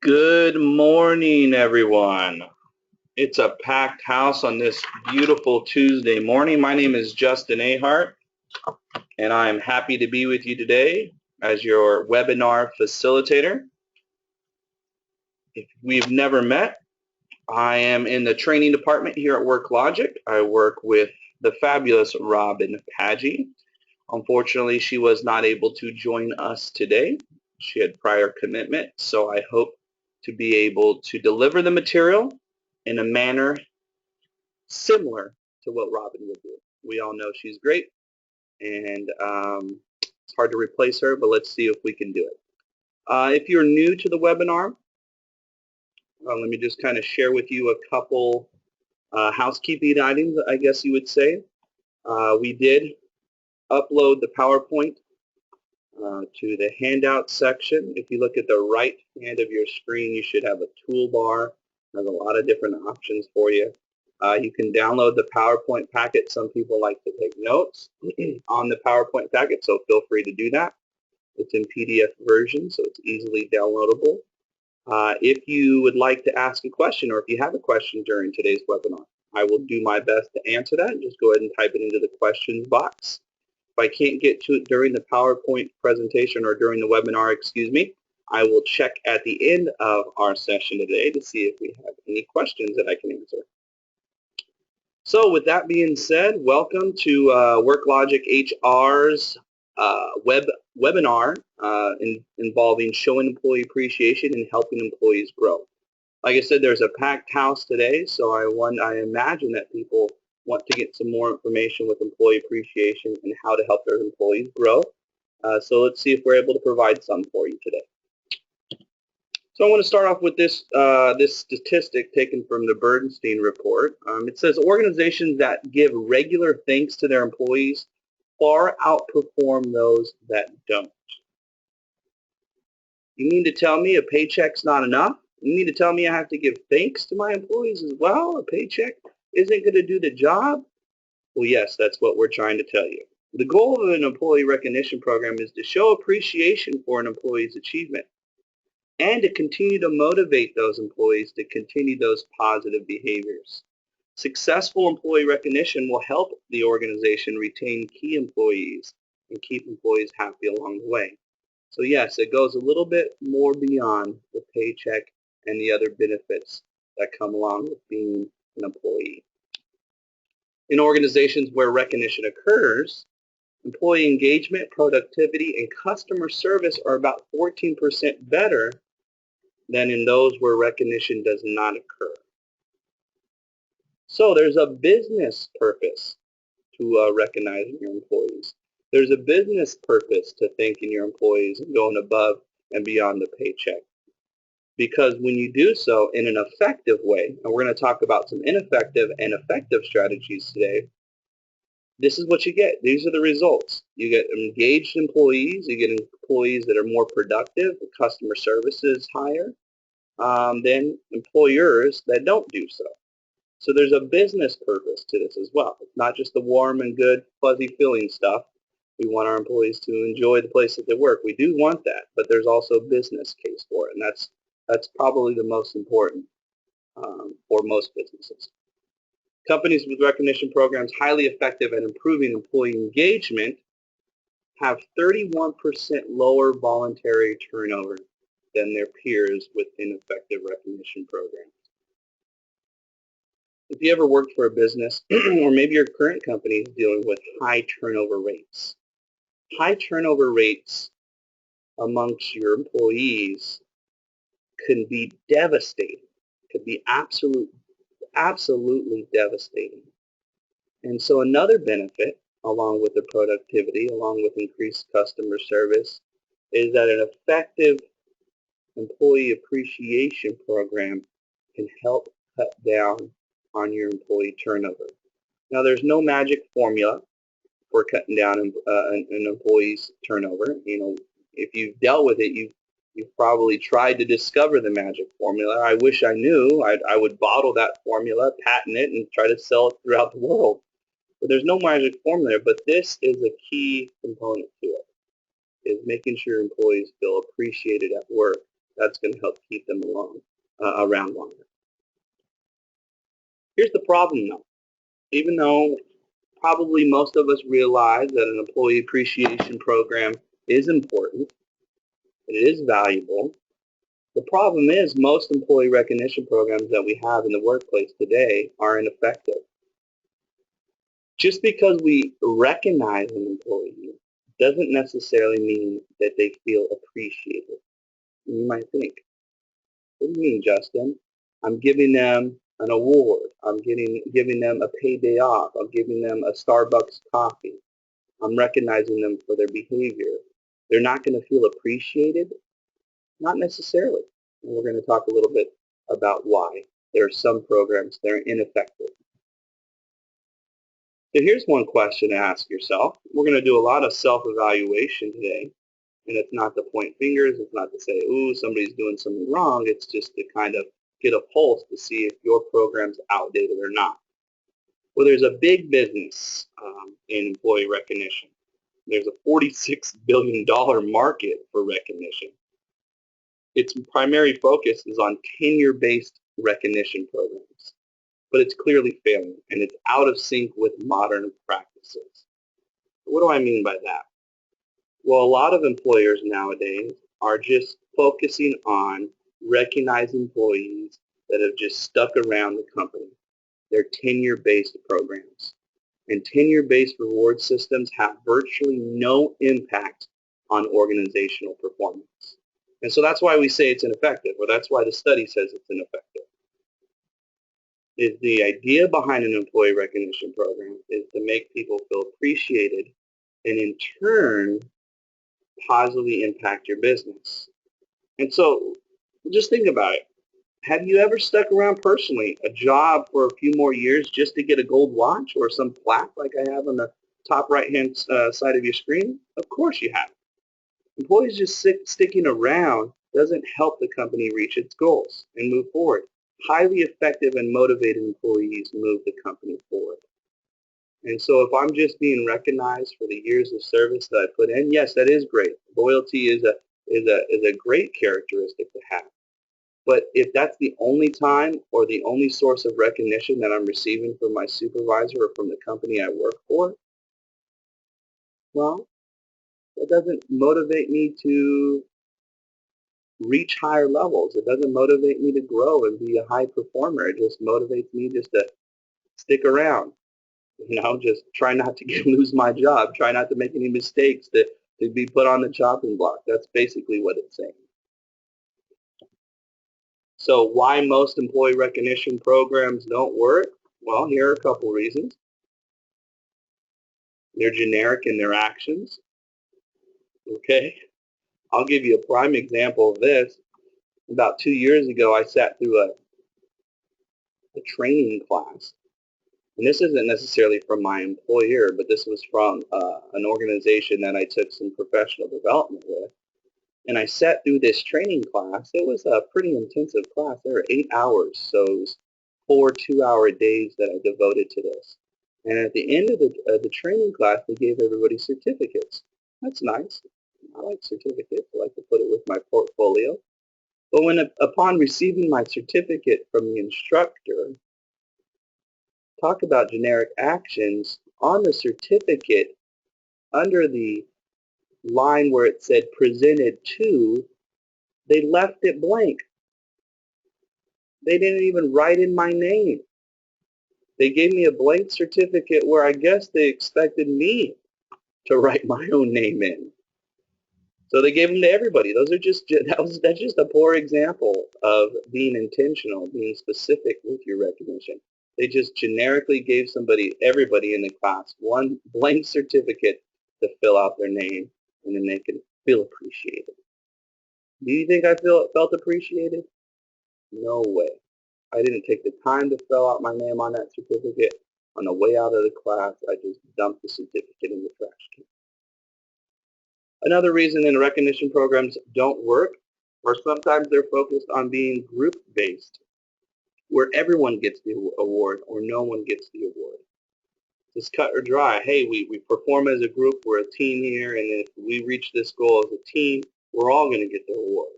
Good morning, everyone. It's a packed house on this beautiful Tuesday morning. My name is Justin Ahart, and I am happy to be with you today as your webinar facilitator. If we've never met, I am in the training department here at Worklogic. I work with the fabulous Robin Paggi. Unfortunately, she was not able to join us today. She had prior commitment, so I hope to be able to deliver the material in a manner similar to what Robin would do. We all know she's great, and it's hard to replace her, but let's see if we can do it. If you're new to the webinar, let me just kind of share with you a couple housekeeping items, I guess you would say. We did upload the PowerPoint to the handout section. If you look at the right hand of your screen, you should have a toolbar. There's a lot of different options for you. You can download the PowerPoint packet. Some people like to take notes on the PowerPoint packet, so feel free to do that. It's in PDF version, so it's easily downloadable. If you would like to ask a question, or if you have a question during today's webinar, I will do my best to answer that. Just go ahead and type it into the questions box. If I can't get to it during the PowerPoint presentation or during the webinar, I will check at the end of our session today to see if we have any questions that I can answer. So with that being said, welcome to Worklogic HR's webinar involving showing employee appreciation and helping employees grow. Like I said, there's a packed house today, so I imagine that people want to get some more information with employee appreciation and how to help their employees grow. So let's see if we're able to provide some for you today. So I want to start off with this statistic taken from the Bernstein report. It says organizations that give regular thanks to their employees far outperform those that don't. You mean to tell me a paycheck's not enough? You mean to tell me I have to give thanks to my employees as well? A paycheck isn't going to do the job? Well, yes, that's what we're trying to tell you. The goal of an employee recognition program is to show appreciation for an employee's achievement and to continue to motivate those employees to continue those positive behaviors. Successful employee recognition will help the organization retain key employees and keep employees happy along the way. So yes, it goes a little bit more beyond the paycheck and the other benefits that come along with being an employee. In organizations where recognition occurs, employee engagement, productivity, and customer service are about 14% better than in those where recognition does not occur. So there's a business purpose to recognizing your employees. There's a business purpose to thanking your employees and going above and beyond the paycheck. Because when you do so in an effective way, and we're going to talk about some ineffective and effective strategies today, this is what you get. These are the results. You get engaged employees. You get employees that are more productive. The customer service is higher than employers that don't do so. So there's a business purpose to this as well. It's not just the warm and good, fuzzy feeling stuff. We want our employees to enjoy the place that they work. We do want that, but there's also a business case for it, and that's probably the most important for most businesses. Companies with recognition programs highly effective at improving employee engagement have 31% lower voluntary turnover than their peers with ineffective recognition programs. If you ever worked for a business, or maybe your current company is dealing with high turnover rates. High turnover rates amongst your employees can be devastating, could be absolutely devastating. And so another benefit, along with the productivity, along with increased customer service, is that an effective employee appreciation program can help cut down on your employee turnover. Now, there's no magic formula for cutting down an employee's turnover. You know, if you've dealt with it, you've probably tried to discover the magic formula. I wish I knew. I would bottle that formula, patent it, and try to sell it throughout the world. But there's no magic formula. But this is a key component to it, is making sure employees feel appreciated at work That's going to help keep them around longer. Here's the problem, though. Even though probably most of us realize that an employee appreciation program is important, it is valuable, the problem is most employee recognition programs that we have in the workplace today are ineffective. Just because we recognize an employee doesn't necessarily mean that they feel appreciated. You might think, what do you mean, Justin? I'm giving them an award. I'm giving them a paid day off. I'm giving them a Starbucks coffee. I'm recognizing them for their behavior. They're not going to feel appreciated? Not necessarily. And we're going to talk a little bit about why. There are some programs that are ineffective. So here's one question to ask yourself. We're going to do a lot of self-evaluation today. And it's not to point fingers. It's not to say, ooh, somebody's doing something wrong. It's just to kind of get a pulse to see if your program's outdated or not. Well, there's a big business in employee recognition. There's a $46 billion market for recognition. Its primary focus is on tenure-based recognition programs, but it's clearly failing, and it's out of sync with modern practices. What do I mean by that? Well, a lot of employers nowadays are just focusing on recognizing employees that have just stuck around the company. They're tenure-based programs. And tenure-based reward systems have virtually no impact on organizational performance. And so that's why we say it's ineffective, or that's why the study says it's ineffective. The idea behind an employee recognition program is to make people feel appreciated and in turn positively impact your business. And so just think about it. Have you ever stuck around personally a job for a few more years just to get a gold watch or some plaque like I have on the top right-hand side of your screen? Of course you have. Employees just sticking around doesn't help the company reach its goals and move forward. Highly effective and motivated employees move the company forward. And so if I'm just being recognized for the years of service that I put in, yes, that is great. Loyalty is a great characteristic to have. But if that's the only time or the only source of recognition that I'm receiving from my supervisor or from the company I work for, well, it doesn't motivate me to reach higher levels. It doesn't motivate me to grow and be a high performer. It just motivates me just to stick around. Just try not to lose my job. Try not to make any mistakes to be put on the chopping block. That's basically what it's saying. So why most employee recognition programs don't work? Well, here are a couple reasons. They're generic in their actions. Okay, I'll give you a prime example of this. About 2 years ago, I sat through a training class. And this isn't necessarily from my employer, but this was from an organization that I took some professional development with. And I sat through this training class. It was a pretty intensive class. There were 8 hours, so it was 4 2-hour days that I devoted to this. And at the end of the training class, they gave everybody certificates. That's nice. I like certificates. I like to put it with my portfolio. But upon receiving my certificate from the instructor, talk about generic actions, on the certificate, under the line where it said presented to, they left it blank. They didn't even write in my name. They gave me a blank certificate where I guess they expected me to write my own name in. So they gave them to everybody. That's just a poor example of being intentional, being specific with your recognition. They just generically gave everybody in the class, one blank certificate to fill out their name, and then they can feel appreciated. Do you think I felt appreciated? No way. I didn't take the time to fill out my name on that certificate. On the way out of the class, I just dumped the certificate in the trash can. Another reason that recognition programs don't work, or sometimes they're focused on being group-based, where everyone gets the award or no one gets the award. Just cut or dry. Hey, we perform as a group. We're a team here, and if we reach this goal as a team, we're all going to get the award.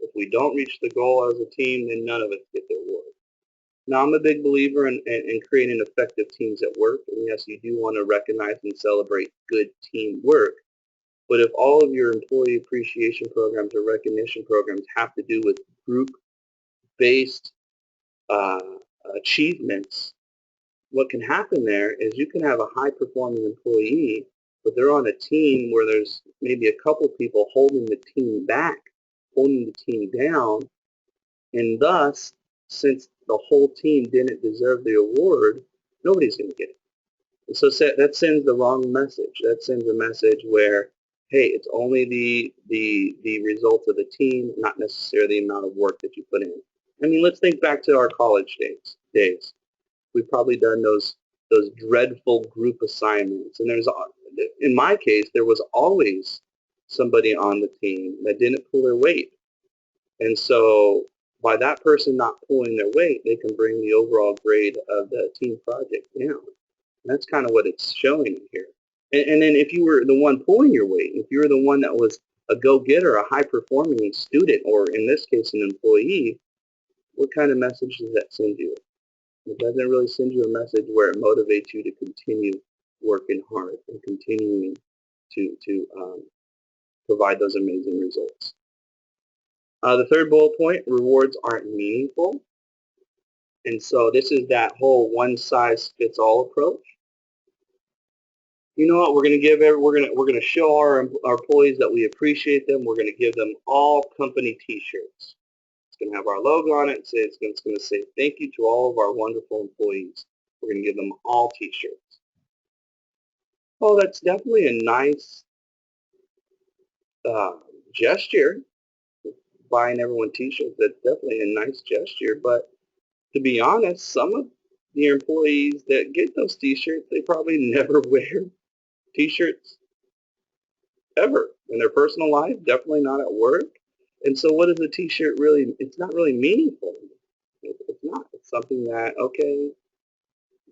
If we don't reach the goal as a team, then none of us get the award. Now, I'm a big believer in creating effective teams at work, and yes, you do want to recognize and celebrate good teamwork. But if all of your employee appreciation programs or recognition programs have to do with group-based uh, achievements, what can happen there is you can have a high-performing employee, but they're on a team where there's maybe a couple people holding the team back, holding the team down, and thus, since the whole team didn't deserve the award, nobody's going to get it. And so that sends the wrong message. That sends a message where, hey, it's only the result of the team, not necessarily the amount of work that you put in. I mean, let's think back to our college days. We've probably done those dreadful group assignments, and in my case, there was always somebody on the team that didn't pull their weight. And so by that person not pulling their weight, they can bring the overall grade of the team project down. And that's kind of what it's showing here. And then if you were the one pulling your weight, if you were the one that was a go-getter, a high-performing student, or in this case an employee, what kind of message does that send you? It doesn't really send you a message where it motivates you to continue working hard and continuing to provide those amazing results. The third bullet point, rewards aren't meaningful. And so this is that whole one-size-fits-all approach. You know what? We're going to show our employees that we appreciate them. We're going to give them all company T-shirts. It's going to have our logo on it. It's going to say thank you to all of our wonderful employees. We're going to give them all T-shirts. Oh, that's definitely a nice gesture. Buying everyone T-shirts, that's definitely a nice gesture. But to be honest, some of the employees that get those T-shirts, they probably never wear T-shirts ever in their personal life, definitely not at work. And so what is a T-shirt really? It's not really meaningful. It's not. It's something that, okay,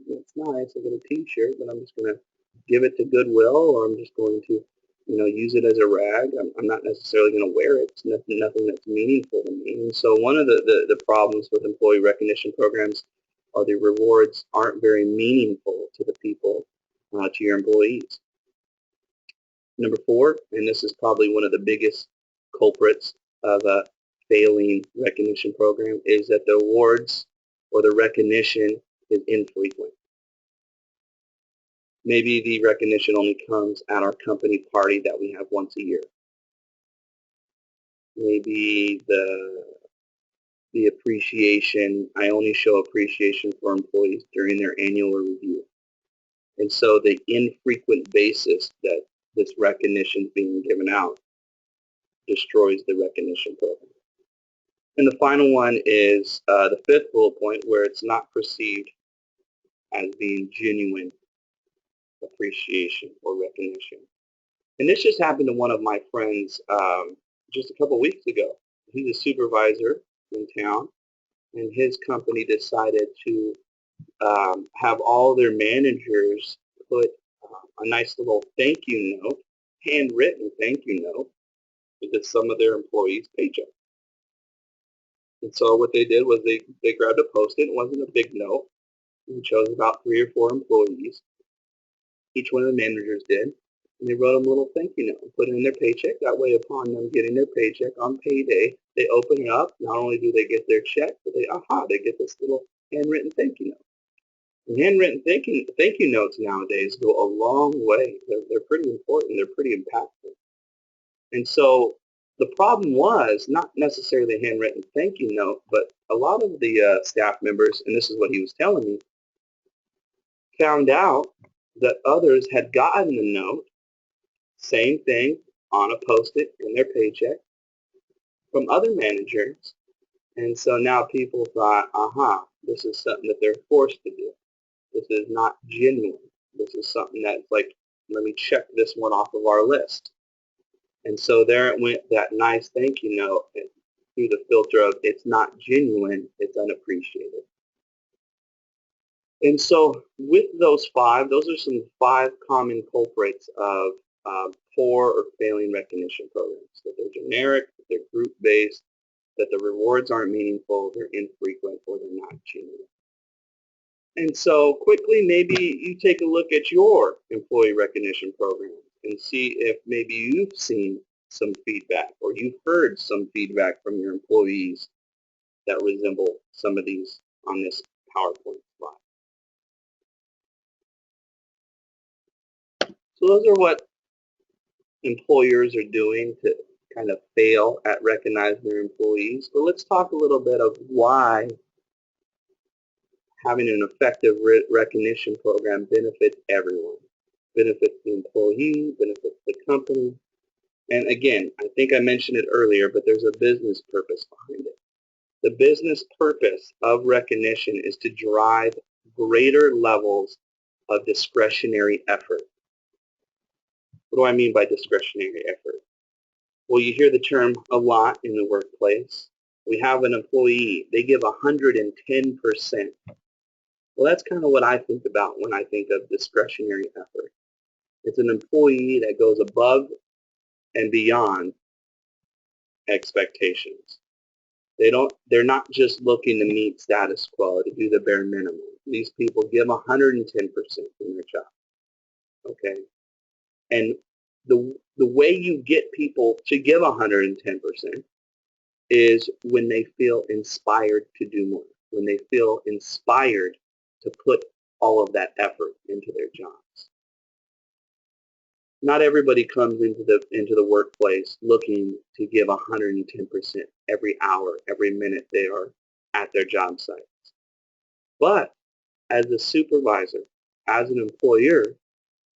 it's nice. I get a T-shirt, but I'm just going to give it to Goodwill, or I'm just going to, use it as a rag. I'm not necessarily going to wear it. It's nothing that's meaningful to me. And so one of the problems with employee recognition programs are the rewards aren't very meaningful to the people, to your employees. Number 4, and this is probably one of the biggest culprits of a failing recognition program, is that the awards or the recognition is infrequent. Maybe the recognition only comes at our company party that we have once a year. Maybe the appreciation, I only show appreciation for employees during their annual review. And so the infrequent basis that this recognition is being given out destroys the recognition program. And the final one is the 5th bullet point, where it's not perceived as being genuine appreciation or recognition. And this just happened to one of my friends just a couple weeks ago. He's a supervisor in town, and his company decided to have all their managers put a nice little thank you note, handwritten thank you note, with some of their employees' paycheck. And so what they did was they grabbed a Post-it. It wasn't a big note. We chose about 3 or 4 employees. Each one of the managers did. And they wrote them a little thank you note and put it in their paycheck. That way, upon them getting their paycheck on payday, they open it up. Not only do they get their check, but they get this little handwritten thank you note. And handwritten thank you notes nowadays go a long way. They're pretty important. They're pretty impactful. And so the problem was not necessarily the handwritten thank you note, but a lot of the staff members, and this is what he was telling me, found out that others had gotten the note, same thing, on a Post-it in their paycheck from other managers. And so now people thought, this is something that they're forced to do. This is not genuine. This is something that's like, let me check this one off of our list. And so there it went, that nice thank you note, through the filter of it's not genuine, it's unappreciated. And so with those 5, those are some 5 common culprits of poor or failing recognition programs. That they're generic, that they're group-based, that the rewards aren't meaningful, they're infrequent, or they're not genuine. And so quickly, maybe you take a look at your employee recognition program and see if maybe you've seen some feedback or you've heard some feedback from your employees that resemble some of these on this PowerPoint slide. So those are what employers are doing to kind of fail at recognizing their employees. But let's talk a little bit of why having an effective recognition program benefits everyone. Benefits the employee, benefits the company. And again, I think I mentioned it earlier, but there's a business purpose behind it. The business purpose of recognition is to drive greater levels of discretionary effort. What do I mean by discretionary effort? Well, you hear the term a lot in the workplace. We have an employee, they give 110%. Well, that's kind of what I think about when I think of discretionary effort. It's an employee that goes above and beyond expectations. They're not just looking to meet status quo, to do the bare minimum. These people give 110% in their job. Okay? And the way you get people to give 110% is when they feel inspired to do more, when they feel inspired to put all of that effort into their jobs. Not everybody comes into the workplace looking to give 110% every hour, every minute they are at their job sites. But as a supervisor, as an employer,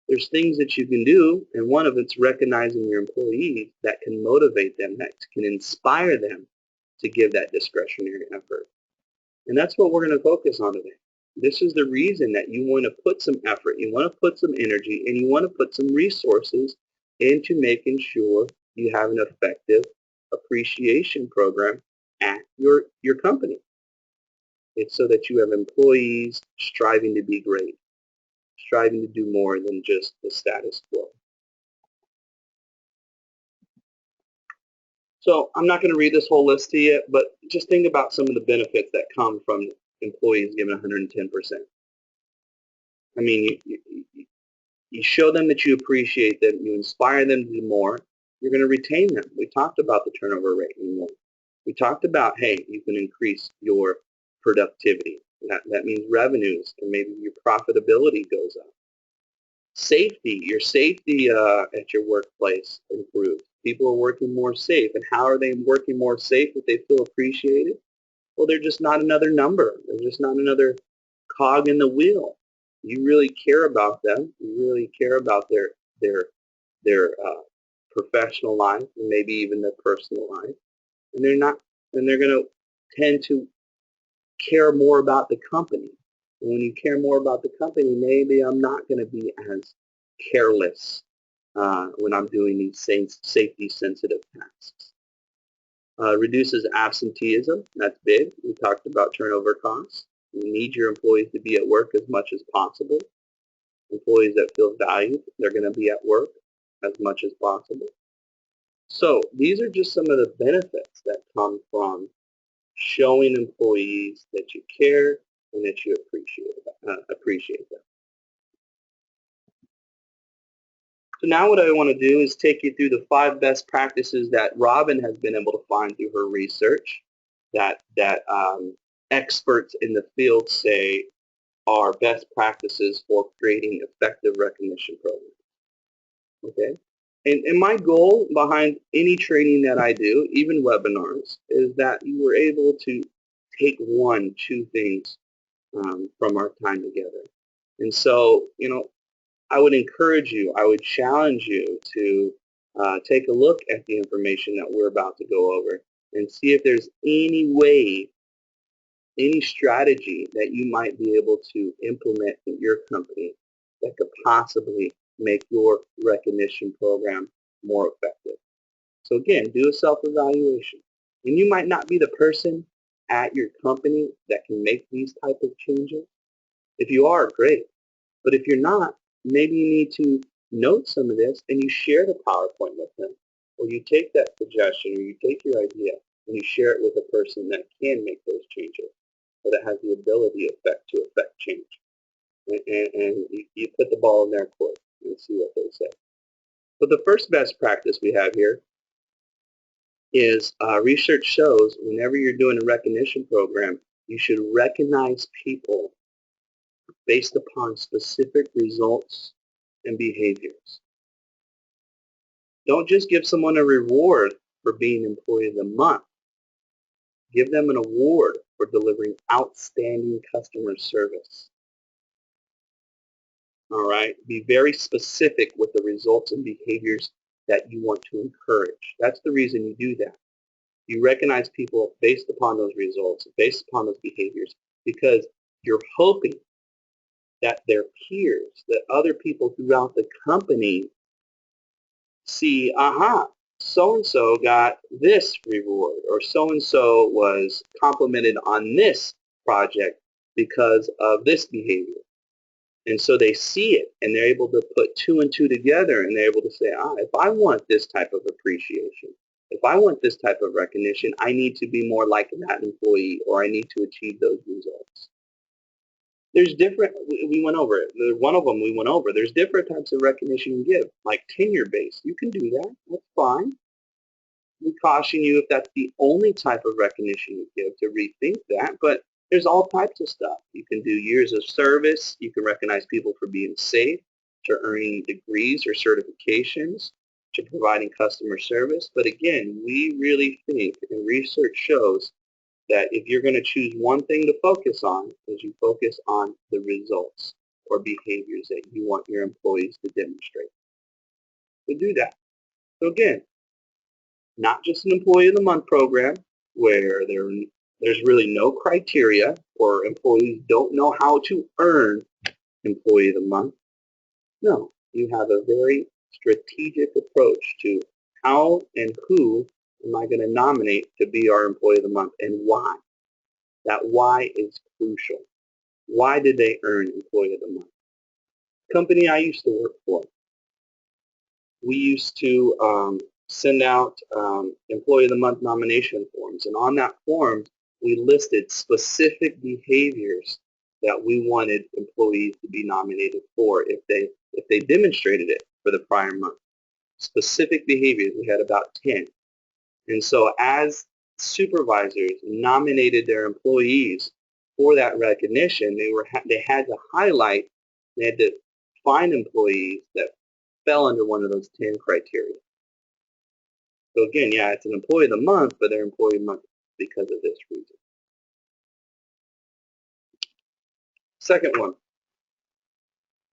there's things that you can do, and one of it's recognizing your employees that can motivate them, that can inspire them to give that discretionary effort. And that's what we're going to focus on today. This is the reason that you want to put some effort, you want to put some energy, and you want to put some resources into making sure you have an effective appreciation program at your company. It's so that you have employees striving to be great, striving to do more than just the status quo. So I'm not going to read this whole list to you, but just think about some of the benefits that come from employees giving 110%. I mean, you show them that you appreciate them, you inspire them to do more, you're going to retain them. We talked about the turnover rate and more. We talked about, hey, you can increase your productivity. That means revenues, and maybe your profitability goes up. Safety, your safety at your workplace improves. People are working more safe. And how are they working more safe if they feel appreciated? Well, they're just not another number. They're just not another cog in the wheel. You really care about them. You really care about their professional life and maybe even their personal life. And they're going to tend to care more about the company. And when you care more about the company, maybe I'm not going to be as careless when I'm doing these safety-sensitive tasks. Reduces absenteeism. That's big. We talked about turnover costs. You need your employees to be at work as much as possible. Employees that feel valued, they're going to be at work as much as possible. So these are just some of the benefits that come from showing employees that you care and that you appreciate them. So now what I want to do is take you through the 5 best practices that Robin has been able to find through her research that experts in the field say are best practices for creating effective recognition programs. Okay? And my goal behind any training that I do, even webinars, is that you were able to take 1, 2 things from our time together. And so, I would encourage you, I would challenge you to take a look at the information that we're about to go over and see if there's any way, any strategy that you might be able to implement in your company that could possibly make your recognition program more effective. So again, do a self-evaluation. And you might not be the person at your company that can make these type of changes. If you are, great. But if you're not, maybe you need to note some of this and you share the PowerPoint with them. Or you take that suggestion or you take your idea and you share it with a person that can make those changes, or that has the ability to affect change. And you put the ball in their court and see what they say. So the first best practice we have here is research shows whenever you're doing a recognition program, you should recognize people based upon specific results and behaviors. Don't just give someone a reward for being Employee of the Month. Give them an award for delivering outstanding customer service. All right? Be very specific with the results and behaviors that you want to encourage. That's the reason you do that. You recognize people based upon those results, based upon those behaviors, because you're hoping that their peers, that other people throughout the company see, aha, so-and-so got this reward, or so-and-so was complimented on this project because of this behavior. And so they see it, and they're able to put two and two together, and they're able to say, if I want this type of appreciation, if I want this type of recognition, I need to be more like that employee, or I need to achieve those results. There's different, we went over it. One of them we went over. There's different types of recognition you give, like tenure-based. You can do that. That's fine. We caution you, if that's the only type of recognition you give, to rethink that. But there's all types of stuff. You can do years of service. You can recognize people for being safe, to earning degrees or certifications, to providing customer service. But again, we really think, and research shows, that if you're going to choose one thing to focus on, is you focus on the results or behaviors that you want your employees to demonstrate. So do that. So again, not just an Employee of the Month program where there's really no criteria, or employees don't know how to earn Employee of the Month. No, you have a very strategic approach to how and who am I going to nominate to be our Employee of the Month, and why. That why is crucial. Why did they earn Employee of the Month? Company I used to work for, we used to send out Employee of the Month nomination forms, and on that form we listed specific behaviors that we wanted employees to be nominated for if they demonstrated it for the prior month. Specific behaviors, we had about 10. And so as supervisors nominated their employees for that recognition, they had to highlight, they had to find employees that fell under one of those 10 criteria. So again, yeah, it's an Employee of the Month, but they're Employee of the Month because of this reason. Second one,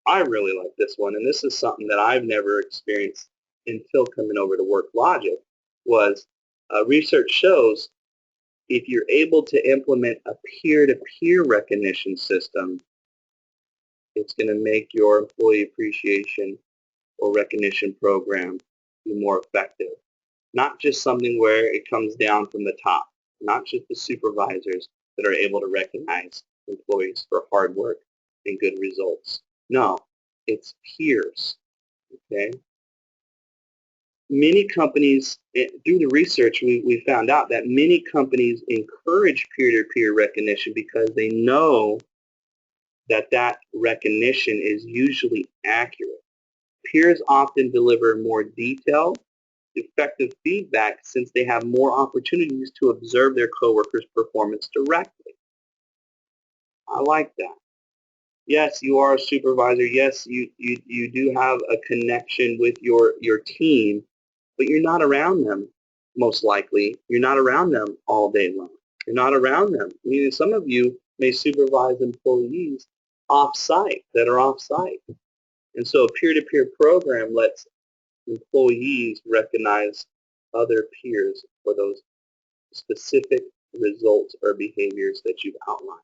I really like this one, and this is something that I've never experienced until coming over to Worklogic, was research shows if you're able to implement a peer-to-peer recognition system, it's going to make your employee appreciation or recognition program be more effective. Not just something where it comes down from the top, not just the supervisors that are able to recognize employees for hard work and good results. No, it's peers, okay? Many companies, through the research, we found out that many companies encourage peer-to-peer recognition because they know that that recognition is usually accurate. Peers often deliver more detailed, effective feedback since they have more opportunities to observe their coworkers' performance directly. I like that. Yes, you are a supervisor. Yes, you do have a connection with your team, but you're not around them, most likely. You're not around them all day long. You're not around them. I mean, some of you may supervise employees off-site, that are off-site. And so a peer-to-peer program lets employees recognize other peers for those specific results or behaviors that you've outlined.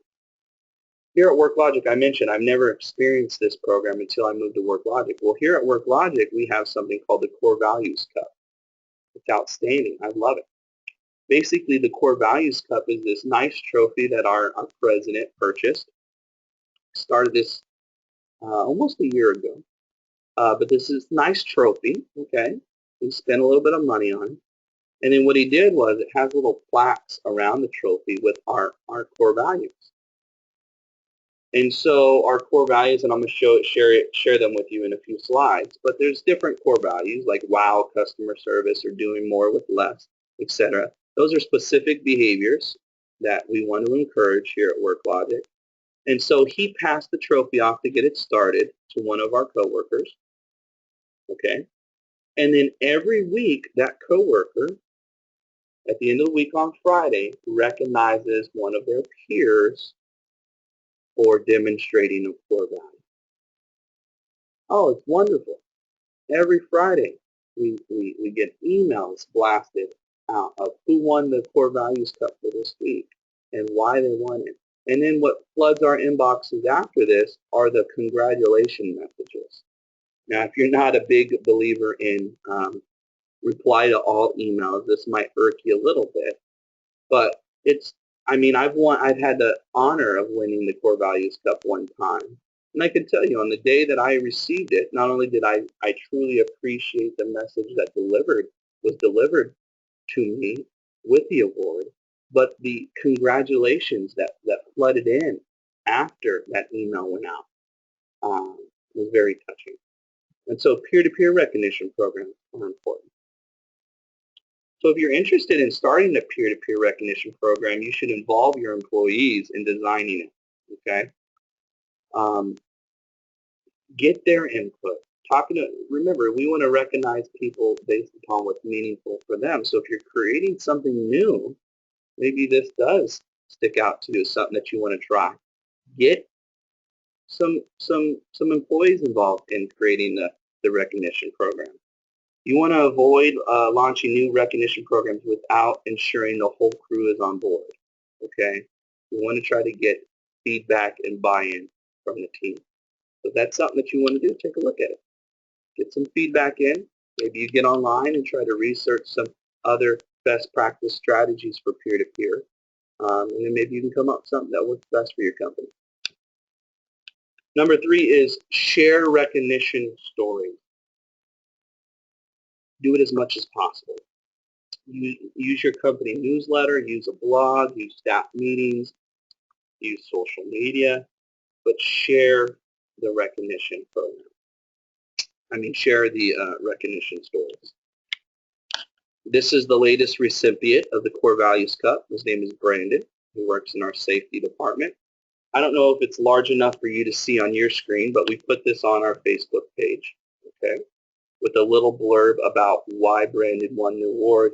Here at Worklogic, I mentioned I've never experienced this program until I moved to Worklogic. Well, here at Worklogic, we have something called the Core Values Cup. It's outstanding. I love it. Basically, the Core Values Cup is this nice trophy that our president purchased. Started this almost a year ago. But this is a nice trophy, okay? We spent a little bit of money on it. And then what he did was it has little plaques around the trophy with our core values. And so our core values, and I'm going to share them with you in a few slides, but there's different core values like wow, customer service, or doing more with less, etc. Those are specific behaviors that we want to encourage here at Worklogic. And so he passed the trophy off to get it started to one of our coworkers, okay? And then every week, that coworker, at the end of the week on Friday, recognizes one of their peers for demonstrating a core value. Oh, it's wonderful. Every Friday, we get emails blasted out of who won the Core Values Cup for this week and why they won it. And then what floods our inboxes after this are the congratulation messages. Now, if you're not a big believer in reply to all emails, this might irk you a little bit, but it's, I mean, I've had the honor of winning the Core Values Cup one time. And I can tell you, on the day that I received it, not only did I truly appreciate the message that was delivered to me with the award, but the congratulations that flooded in after that email went out was very touching. And so peer-to-peer recognition programs are important. So if you're interested in starting a peer-to-peer recognition program, you should involve your employees in designing it, okay? Get their input. Remember, we want to recognize people based upon what's meaningful for them. So if you're creating something new, maybe this does stick out to you as something that you want to try. Get some employees involved in creating the recognition program. You want to avoid launching new recognition programs without ensuring the whole crew is on board, okay? You want to try to get feedback and buy-in from the team. So if that's something that you want to do, take a look at it. Get some feedback in. Maybe you get online and try to research some other best practice strategies for peer-to-peer. And then maybe you can come up with something that works best for your company. Number 3 is share recognition stories. Do it as much as possible. Use your company newsletter, use a blog, use staff meetings, use social media, but share the recognition program. Share the recognition stories. This is the latest recipient of the Core Values Cup. His name is Brandon. He works in our safety department. I don't know if it's large enough for you to see on your screen, but we put this on our Facebook page, okay, with a little blurb about why Brandon won the award,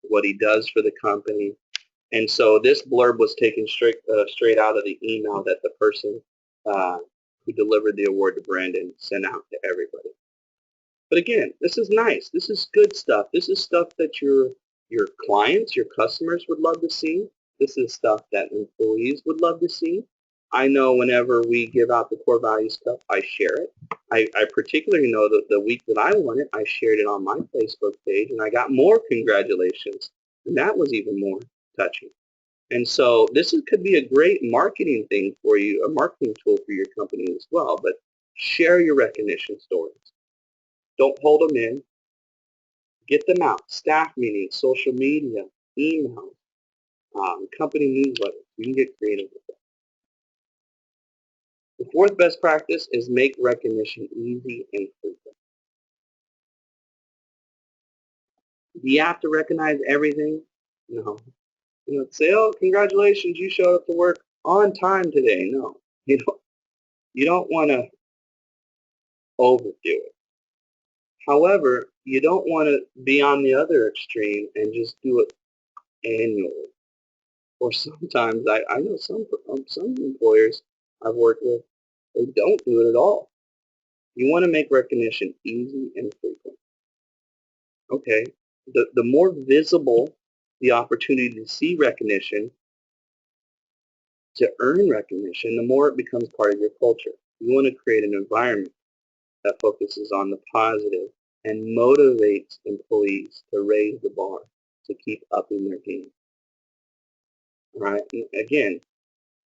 what he does for the company. And so this blurb was taken straight out of the email that the person who delivered the award to Brandon sent out to everybody. But again, this is nice. This is good stuff. This is stuff that your clients, your customers would love to see. This is stuff that employees would love to see. I know whenever we give out the Core Values Cup, I share it. I particularly know that the week that I won it, I shared it on my Facebook page, and I got more congratulations. And that was even more touching. And so this could be a great marketing thing for you, a marketing tool for your company as well. But share your recognition stories. Don't hold them in. Get them out. Staff meetings, social media, email, company newsletters. You can get creative with that. The 4th best practice is make recognition easy and frequent. Do you have to recognize everything? No. You don't say, oh, congratulations, you showed up to work on time today. No. You don't want to overdo it. However, you don't want to be on the other extreme and just do it annually. Or sometimes, I know some employers I've worked with, they don't do it at all. You want to make recognition easy and frequent. Okay, the more visible the opportunity to see recognition, to earn recognition, the more it becomes part of your culture. You want to create an environment that focuses on the positive and motivates employees to raise the bar, to keep upping their game. All right, and again,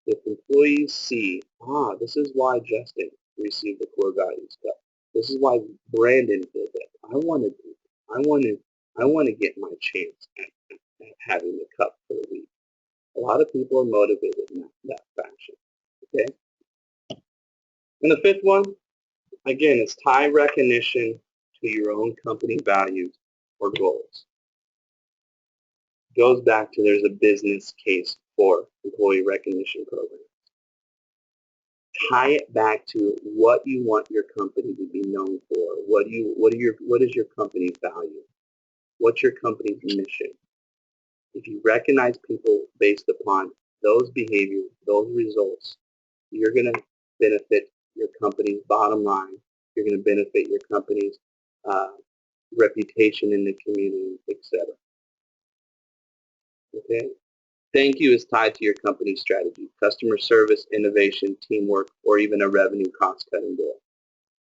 if employees see, this is why Justin received the Core Values Cup. This is why Brandon did it. I want to do it. I want to get my chance at having the cup for the week. A lot of people are motivated in that fashion. Okay. And the fifth one, again, is tie recognition to your own company values or goals. Goes back to there's a business case for employee recognition program. Tie it back to what you want your company to be known for. What is your company's value? What's your company's mission? If you recognize people based upon those behaviors, those results, you're going to benefit your company's bottom line. You're going to benefit your company's uh, reputation in the community, etc. Okay. Thank you is tied to your company's strategy, customer service, innovation, teamwork, or even a revenue cost-cutting goal.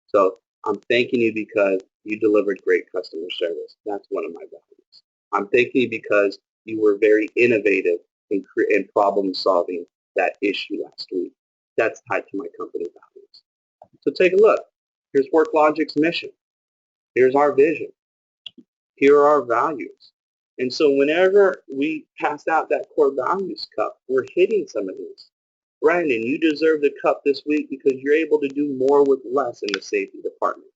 So I'm thanking you because you delivered great customer service. That's one of my values. I'm thanking you because you were very innovative in problem solving that issue last week. That's tied to my company values. So take a look. Here's WorkLogic's mission. Here's our vision. Here are our values. And so whenever we pass out that core values cup, we're hitting some of these. Brandon, you deserve the cup this week because you're able to do more with less in the safety department.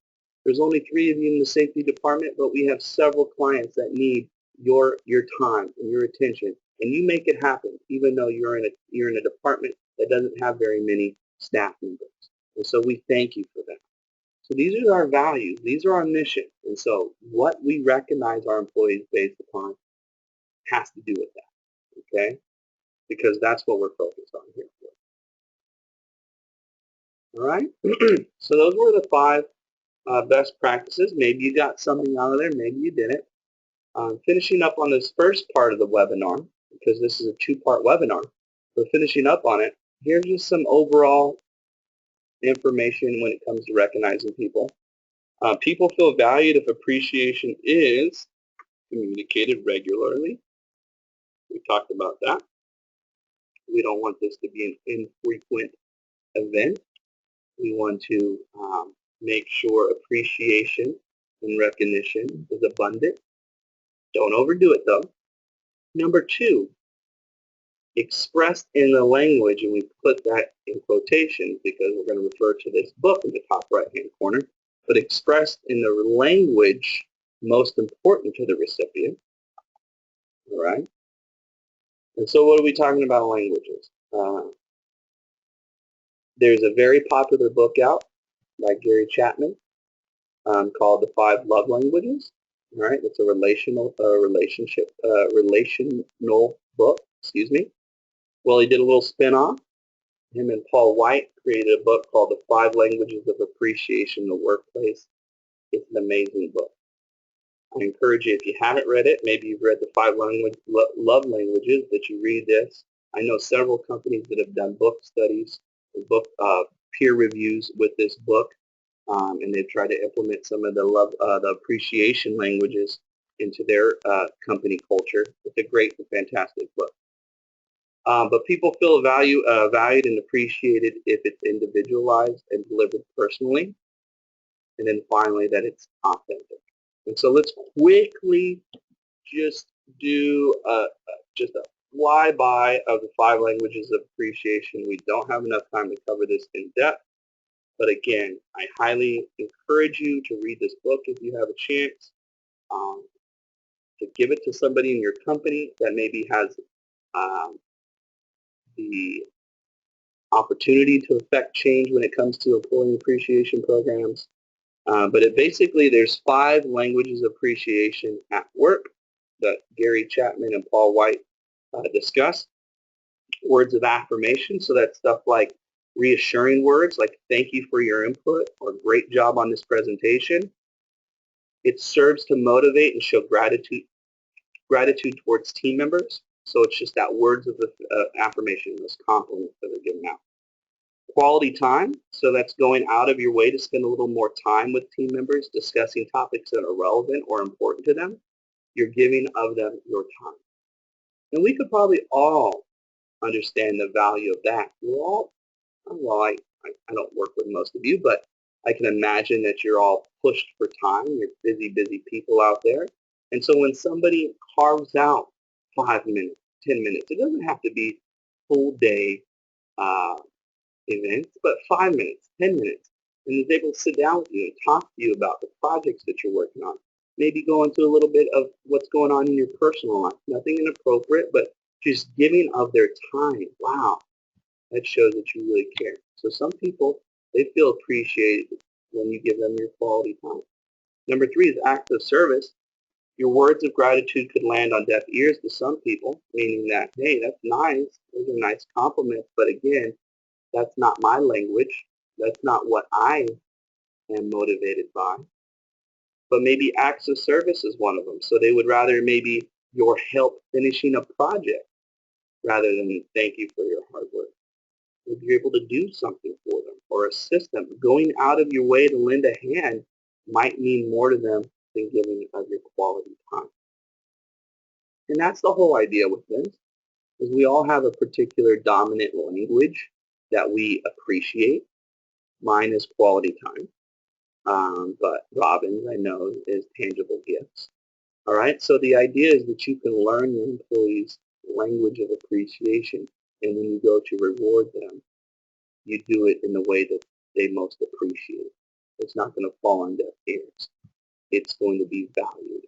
There's only 3 of you in the safety department, but we have several clients that need your time and your attention. And you make it happen, even though you're in a department that doesn't have very many staff members. And so we thank you for that. So these are our values. These are our mission. And so what we recognize our employees based upon has to do with that, okay? Because that's what we're focused on here. All right? So those were the 5 best practices. Maybe you got something out of there. Maybe you didn't. Finishing up on this first part of the webinar, because this is a 2-part webinar, but finishing up on it, here's just some overall information when it comes to recognizing people. People feel valued if appreciation is communicated regularly. We talked about that. We don't want this to be an infrequent event. We want to make sure appreciation and recognition is abundant. Don't overdo it though. Number 2, expressed in the language, and we put that in quotations because we're going to refer to this book in the top right-hand corner, but expressed in the language most important to the recipient. All right? And so what are we talking about languages? There's a very popular book out by Gary Chapman called The 5 Love Languages. All right, it's a relational book. Excuse me. Well, he did a little spin-off. Him and Paul White created a book called The 5 Languages of Appreciation in the Workplace. It's an amazing book. I encourage you, if you haven't read it, maybe you've read The 5 Love Languages, that you read this. I know several companies that have done book studies, book peer reviews with this book, and they've tried to implement some of the appreciation languages into their company culture. It's a great and fantastic book. But people feel valued and appreciated if it's individualized and delivered personally. And then finally, that it's authentic. And so let's quickly just do just a flyby of the 5 languages of appreciation. We don't have enough time to cover this in depth. But again, I highly encourage you to read this book if you have a chance, to give it to somebody in your company that maybe has the opportunity to affect change when it comes to employee appreciation programs. But basically, there's 5 languages of appreciation at work that Gary Chapman and Paul White discuss. Words of affirmation, so that's stuff like reassuring words like thank you for your input or great job on this presentation. It serves to motivate and show gratitude towards team members. So it's just that words of affirmation, those compliments that are given out. Quality time, so that's going out of your way to spend a little more time with team members discussing topics that are relevant or important to them. You're giving of them your time. And we could probably all understand the value of that. Well, I don't work with most of you, but I can imagine that you're all pushed for time. You're busy, busy people out there. And so when somebody carves out 5 minutes, 10 minutes, it doesn't have to be full day uh, events, but 5 minutes, 10 minutes, and is able to sit down with you and talk to you about the projects that you're working on. Maybe go into a little bit of what's going on in your personal life. Nothing inappropriate, but just giving of their time. Wow, that shows that you really care. So some people, they feel appreciated when you give them your quality time. Number three is acts of service. Your words of gratitude could land on deaf ears to some people, meaning that, hey, that's nice. Those are nice compliments. But again, that's not my language. That's not what I am motivated by. But maybe acts of service is one of them. So they would rather maybe your help finishing a project rather than thank you for your hard work. If you're able to do something for them or assist them, going out of your way to lend a hand might mean more to them than giving of your quality time. And that's the whole idea with this, is we all have a particular dominant language that we appreciate. Mine is quality time. But Robin's, I know, is tangible gifts. All right, so the idea is that you can learn your employees' language of appreciation, and when you go to reward them, you do it in the way that they most appreciate. It's not going to fall on deaf ears. It's going to be valued.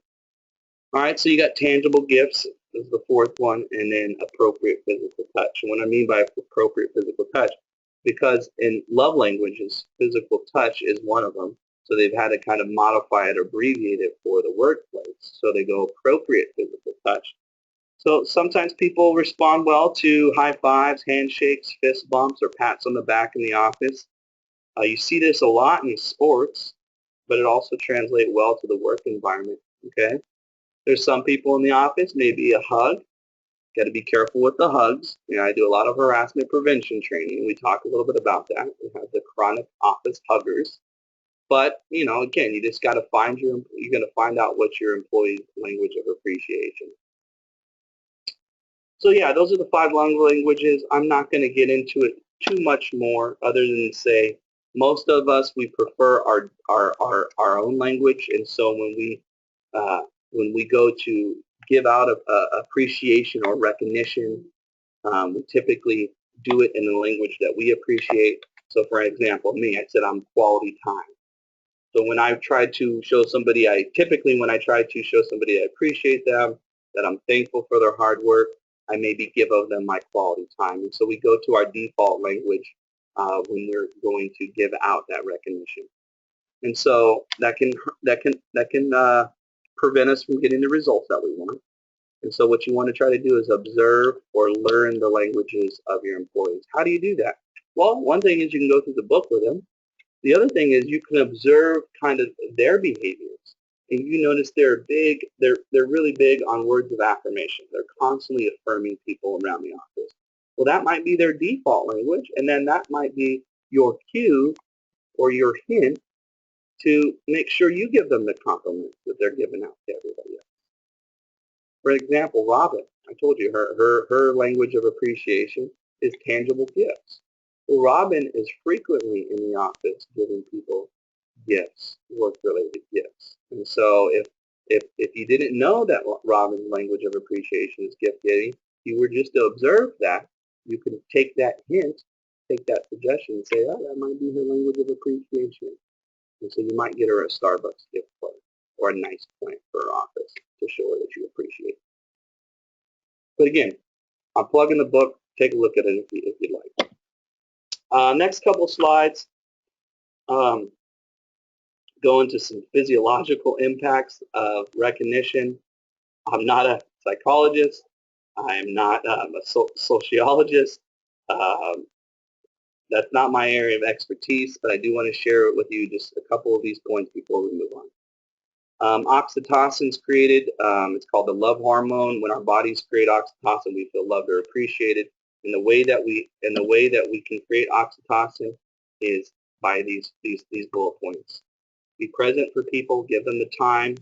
All right, so you got tangible gifts is the fourth one, and then appropriate physical touch. And what I mean by appropriate physical touch, because in love languages, physical touch is one of them. So they've had to kind of modify it, abbreviate it for the workplace. So they go appropriate physical touch. So sometimes people respond well to high fives, handshakes, fist bumps, or pats on the back in the office. You see this a lot in sports, but it also translates well to the work environment. Okay. There's some people in the office, maybe a hug. Got to be careful with the hugs. You know, I do a lot of harassment prevention training. We talk a little bit about that. We have the chronic office huggers. But, you know, again, you just got to you're going to find out what your employee's language of appreciation. So yeah, those are the 5 love languages. I'm not going to get into it too much more other than to say most of us, we prefer our own language. And so when we go to give out appreciation or recognition, we typically do it in the language that we appreciate. So for example, me, I said I'm quality time. So when I try to show somebody, when I try to show somebody I appreciate them, that I'm thankful for their hard work, I maybe give of them my quality time. And so we go to our default language when we're going to give out that recognition. And so that can prevent us from getting the results that we want. And so what you want to try to do is observe or learn the languages of your employees. How do you do that? Well, one thing is you can go through the book with them. The other thing is you can observe kind of their behaviors. And you notice they're really big on words of affirmation. They're constantly affirming people around the office. Well, that might be their default language, and then that might be your cue or your hint to make sure you give them the compliments that they're giving out to everybody else. For example, Robin, I told you her language of appreciation is tangible gifts. Well, Robin is frequently in the office giving people gifts, work-related gifts. And so if you didn't know that Robin's language of appreciation is gift giving, you were just to observe that, you can take that hint, take that suggestion and say, oh, that might be her language of appreciation. And so you might get her a Starbucks gift card or a nice plant for her office to show her that you appreciate it. But again, I'm plugging the book. Take a look at it if you'd like. Next couple slides go into some physiological impacts of recognition. I'm not a psychologist. I am not a sociologist. That's not my area of expertise, but I do want to share with you just a couple of these points before we move on. Oxytocin is created. It's called the love hormone. When our bodies create oxytocin, we feel loved or appreciated. And the way that we can create oxytocin is by these bullet points. Be present for people. Give them the time.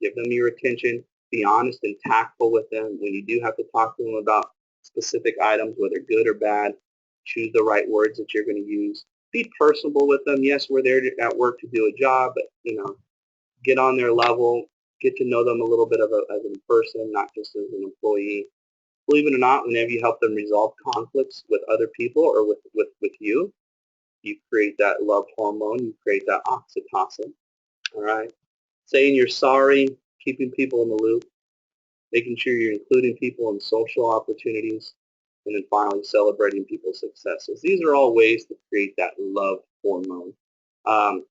Give them your attention. Be honest and tactful with them. When you do have to talk to them about specific items, whether good or bad, choose the right words that you're going to use. be personable with them. Yes, we're there at work to do a job, but get on their level, get to know them a little bit as a person, not just as an employee. Believe it or not, whenever you help them resolve conflicts with other people or with you, you create that love hormone, you create that oxytocin. All right. Saying you're sorry, keeping people in the loop, making sure you're including people in social opportunities, and then finally celebrating people's successes. These are all ways to create that love hormone. Um,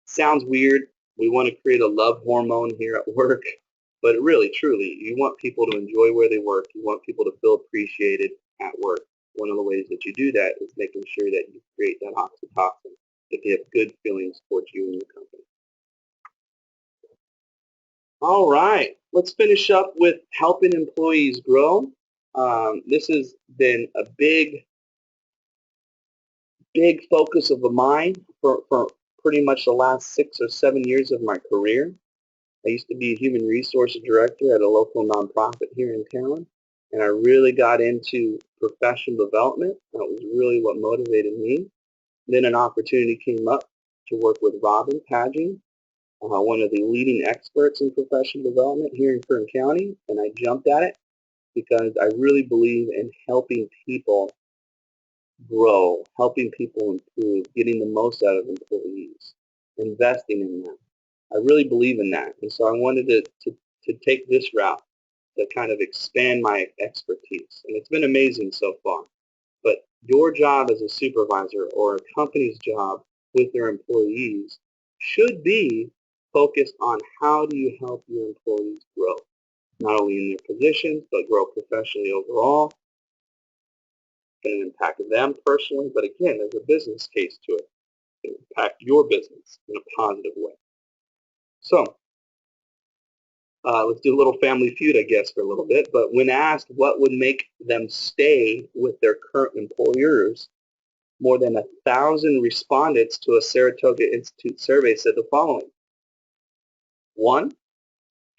sounds weird. We want to create a love hormone here at work, but really, truly, you want people to enjoy where they work. You want people to feel appreciated at work. One of the ways that you do that is making sure that you create that oxytocin, that they have good feelings towards you and your company. All right, let's finish up with helping employees grow. This has been a big focus of mine for pretty much the last 6 or 7 years of my career. I used to be a human resources director at a local nonprofit here in town, and I really got into professional development. That was really what motivated me. Then an opportunity came up to work with Robin Padging, one of the leading experts in professional development here in Kern County, and I jumped at it because I really believe in helping people grow, helping people improve, getting the most out of employees, investing in them. I really believe in that, and so I wanted to take this route to kind of expand my expertise, and it's been amazing so far. But your job as a supervisor or a company's job with their employees should be focused on how do you help your employees grow, not only in their positions, but grow professionally overall. It's going to impact them personally, but again, there's a business case to it. It will impact your business in a positive way. So let's do a little family feud, I guess, for a little bit. But when asked what would make them stay with their current employers, more than 1,000 respondents to a Saratoga Institute survey said the following. 1,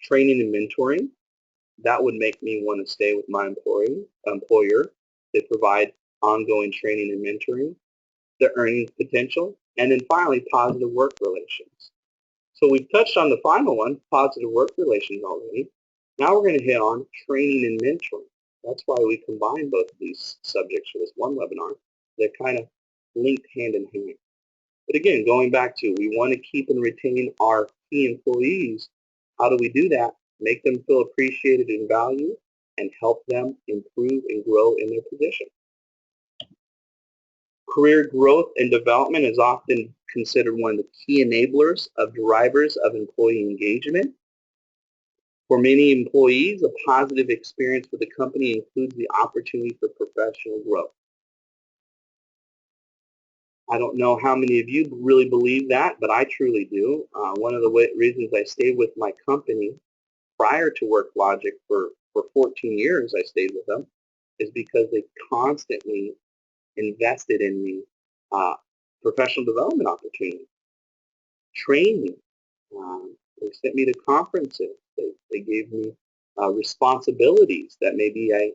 training and mentoring. That would make me want to stay with my employer. They provide ongoing training and mentoring, the earnings potential, and then finally, positive work relations. So we've touched on the final one, positive work relations already. Now we're going to hit on training and mentoring. That's why we combine both of these subjects for this one webinar. They're kind of linked hand in hand. But again, going back to, we want to keep and retain our key employees. How do we do that? Make them feel appreciated and valued and help them improve and grow in their position. Career growth and development is often considered one of the key enablers of drivers of employee engagement. For many employees, a positive experience with the company includes the opportunity for professional growth. I don't know how many of you really believe that, but I truly do. One of the reasons I stayed with my company prior to Worklogic for 14 years, I stayed with them, is because they constantly invested in me professional development opportunities, training. They sent me to conferences. They gave me responsibilities that maybe I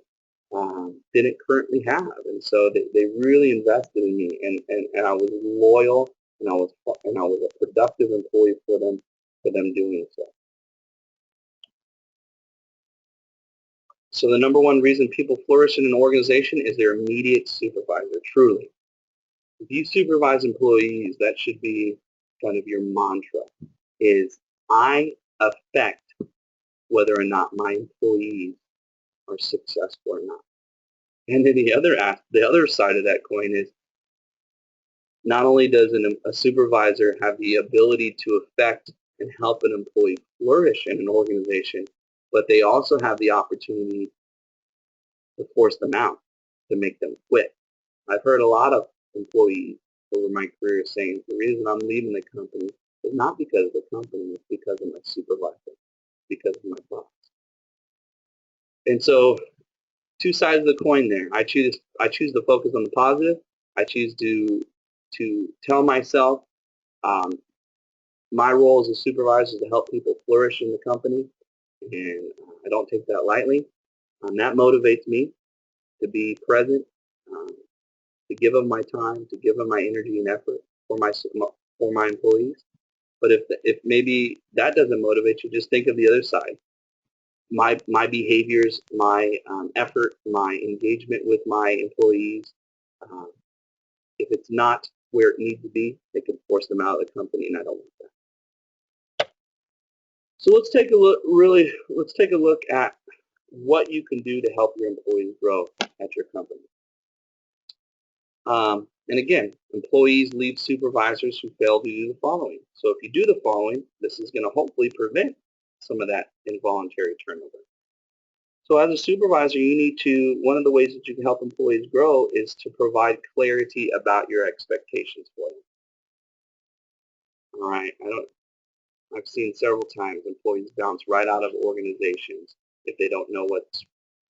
didn't currently have, and so they really invested in me, and I was loyal, and I was a productive employee for them doing so. So the number one reason people flourish in an organization is their immediate supervisor. Truly, if you supervise employees, that should be kind of your mantra. Is I affect whether or not my employees are successful or not. And then the other side of that coin is not only does a supervisor have the ability to affect and help an employee flourish in an organization, but they also have the opportunity to force them out, to make them quit. I've heard a lot of employees over my career saying the reason I'm leaving the company is not because of the company, it's because of my supervisor, because of my boss. And so two sides of the coin there. I choose to focus on the positive. I choose to tell myself my role as a supervisor is to help people flourish in the company, and I don't take that lightly. That motivates me to be present, to give them my time, to give them my energy and effort for my employees. But if maybe that doesn't motivate you, just think of the other side. My behaviors, my effort, my engagement with my employees, um, if it's not where it needs to be, they can force them out of the company, and I don't want that. So let's take a look. Let's take a look at what you can do to help your employees grow at your company. And again, employees leave supervisors who fail to do the following. So if you do the following, this is going to hopefully prevent some of that involuntary turnover. So as a supervisor, you need to, one of the ways that you can help employees grow is to provide clarity about your expectations for them. All right, I've seen several times employees bounce right out of organizations if they don't know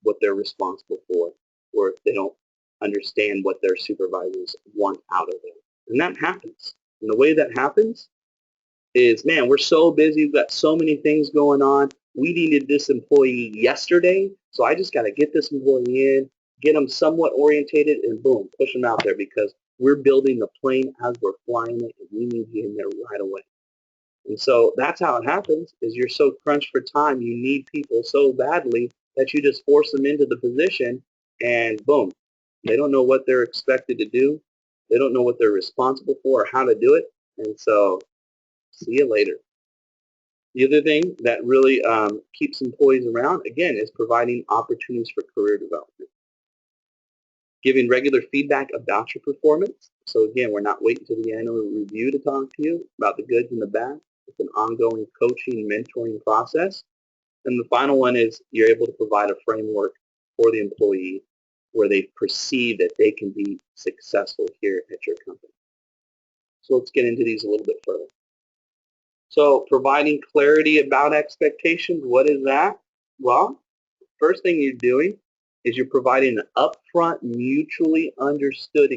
what they're responsible for, or if they don't understand what their supervisors want out of them. And that happens. And the way that happens is, man, we're so busy, we've got so many things going on. We needed this employee yesterday, so I just got to get this employee in, get them somewhat orientated, and boom, push them out there because we're building the plane as we're flying it, and we need you in there right away. And so that's how it happens, is you're so crunched for time, you need people so badly that you just force them into the position, and boom, they don't know what they're expected to do. They don't know what they're responsible for or how to do it. And so see you later. The other thing that really keeps employees around, again, is providing opportunities for career development. Giving regular feedback about your performance. So again, we're not waiting until the annual review to talk to you about the goods and the bad. It's an ongoing coaching, mentoring process. And the final one is you're able to provide a framework for the employee where they perceive that they can be successful here at your company. So let's get into these a little bit further. So providing clarity about expectations, what is that? Well, first thing you're doing is you're providing an upfront, mutually understood